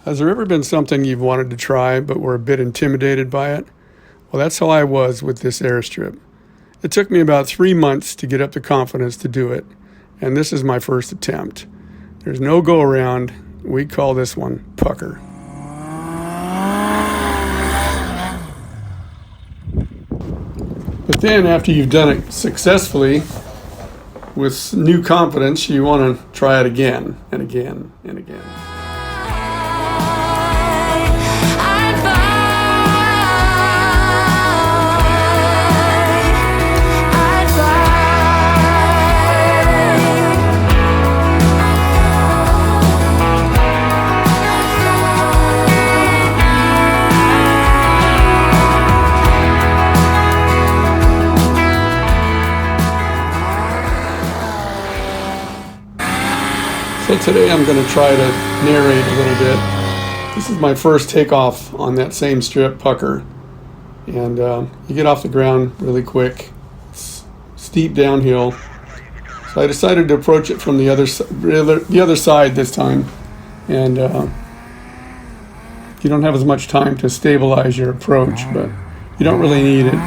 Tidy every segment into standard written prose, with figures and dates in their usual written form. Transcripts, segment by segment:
Has there ever been something you've wanted to try but were a bit intimidated by it? Well, that's how I was with this airstrip. It took me about 3 months to get up the confidence to do it, and this is my first attempt. There's no go-around. We call this one pucker. But then after you've done it successfully, with new confidence, you want to try it again and again and again. So today I'm going to try to narrate a little bit. This is my first takeoff on that same strip, pucker. And you get off the ground really quick. It's steep downhill. So I decided to approach it from the other side this time. And you don't have as much time to stabilize your approach, but you don't really need it.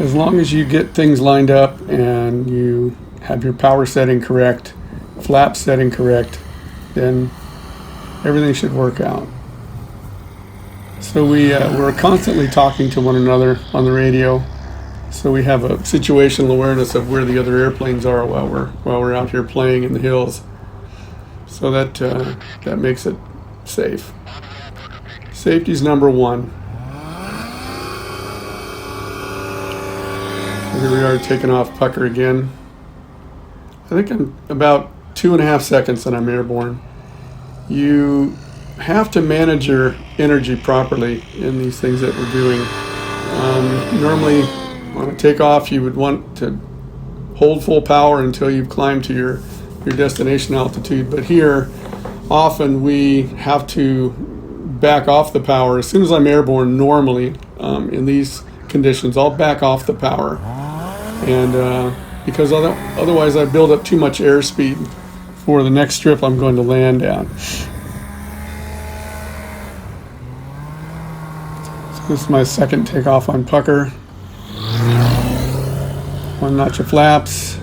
As long as you get things lined up and you have your power setting correct, flap setting correct, then everything should work out. So we're constantly talking to one another on the radio, so we have a situational awareness of where the other airplanes are while we're out here playing in the hills. So that makes it safe. Safety's number one. Here we are taking off pucker again. I think I'm about 2.5 seconds and I'm airborne. You have to manage your energy properly in these things that we're doing. Normally on a takeoff you would want to hold full power until you've climbed to your destination altitude, but here often we have to back off the power. As soon as I'm airborne normally in these conditions, I'll back off the power. And because otherwise I build up too much airspeed for the next strip I'm going to land at. So this is my second takeoff on pucker. One notch of flaps.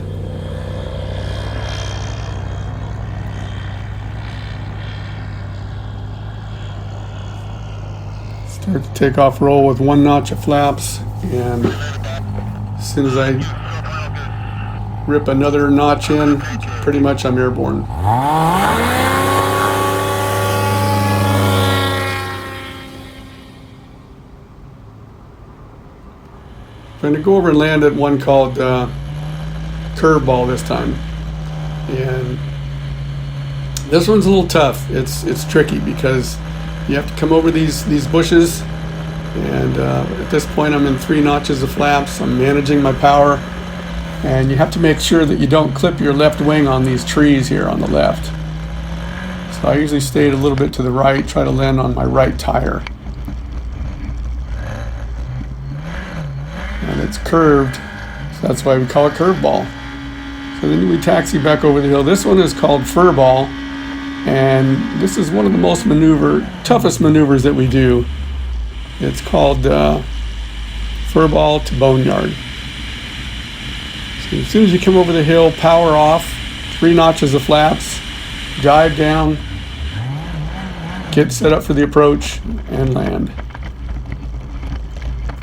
Start the takeoff roll with one notch of flaps, and as soon as I rip another notch in, pretty much I'm airborne. I'm going to go over and land at one called curveball this time. And this one's a little tough. It's tricky because you have to come over these bushes. And at this point I'm in 3 notches of flaps. I'm managing my power, and you have to make sure that you don't clip your left wing on these trees here on the left. So I usually stay a little bit to the right, try to land on my right tire. And it's curved, so that's why we call it curveball. So then we taxi back over the hill. This one is called furball, and this is one of the most toughest maneuvers that we do. It's called furball to boneyard. So as soon as you come over the hill, power off, 3 notches of flaps, dive down, get set up for the approach, and land.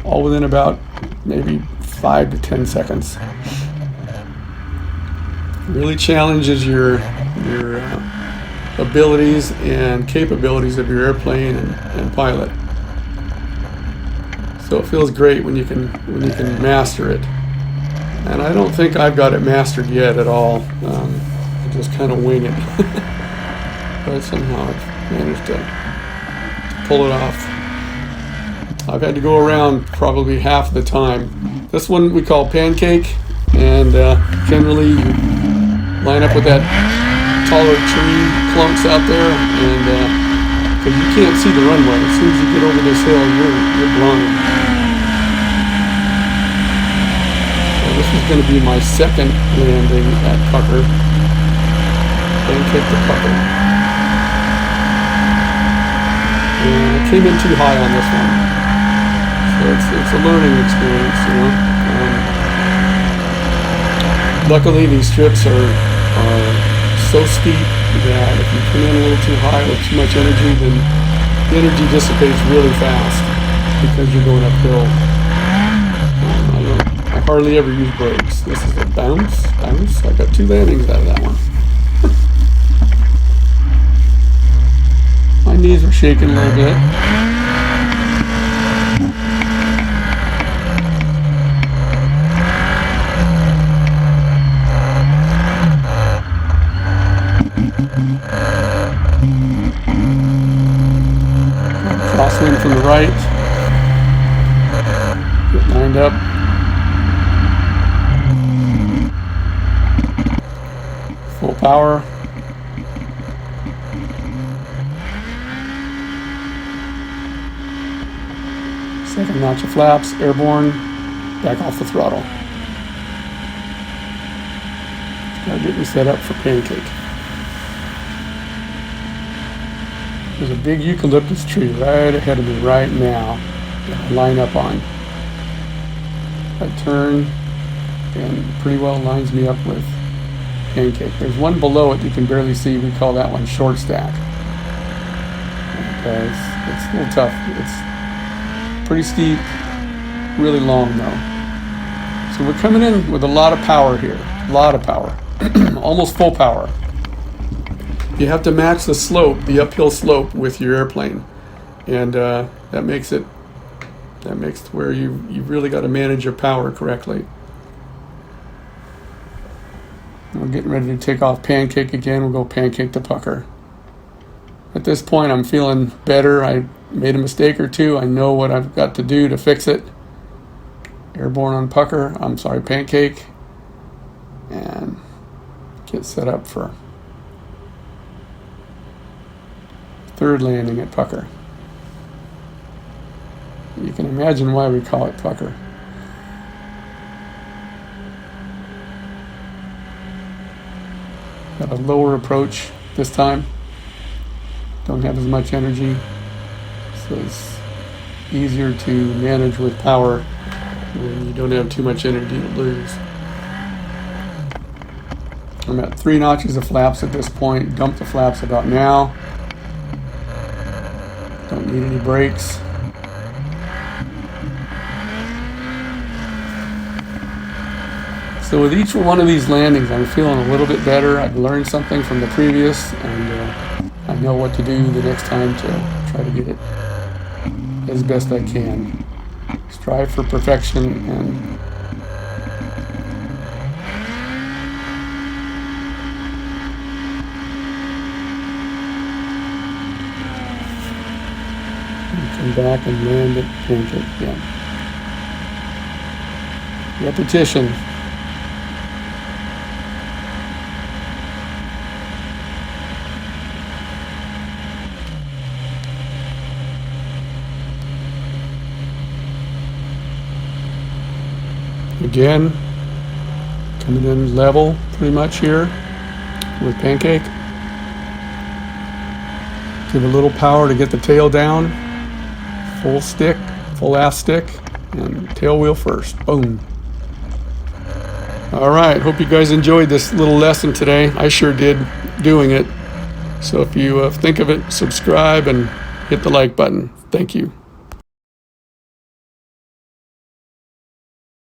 All within about maybe 5 to 10 seconds. It really challenges your abilities and capabilities of your airplane and pilot. So it feels great when you can master it. And I don't think I've got it mastered yet at all. I just kind of wing it. But somehow I've managed to pull it off. I've had to go around probably half the time. This one we call pancake, and generally you line up with that taller tree clumps out there, and because you can't see the runway. As soon as you get over this hill, you're blind. going to be my second landing at pucker. Pancake to pucker. And I came in too high on this one. So it's a learning experience, you know. Luckily, these strips are so steep that if you come in a little too high with too much energy, then the energy dissipates really fast because you're going uphill. I hardly ever use brakes. This is a bounce. I got 2 landings out of that one. My knees are shaking a little bit. Crosswind from the right. Get lined up. Full power. Second notch of flaps, airborne, back off the throttle. Start getting set up for pancake. There's a big eucalyptus tree right ahead of me right now that I line up on. I turn and pretty well lines me up with pancake. There's one below it you can barely see. We call that one short stack. Okay, it's a little tough. It's pretty steep, really long though. So we're coming in with a lot of power here. A lot of power. Almost full power. You have to match the slope, the uphill slope, with your airplane, and that makes where you've really got to manage your power correctly. We're getting ready to take off pancake again. We'll go pancake to pucker. At this point, I'm feeling better. I made a mistake or two. I know what I've got to do to fix it. Airborne on pucker. Pancake, and get set up for third landing at pucker. You can imagine why we call it pucker. Got a lower approach this time. Don't have as much energy, so it's easier to manage with power when you don't have too much energy to lose. I'm at 3 notches of flaps at this point. Dump the flaps about now. Don't need any brakes. So with each one of these landings, I'm feeling a little bit better. I've learned something from the previous, and I know what to do the next time to try to get it as best I can. Strive for perfection and come back and land it pancake again. Repetition. Again, coming in level pretty much here with pancake. Give a little power to get the tail down. Full stick, full aft stick, and tail wheel first. Boom. All right, hope you guys enjoyed this little lesson today. I sure did doing it. So if you think of it, subscribe and hit the like button. Thank you.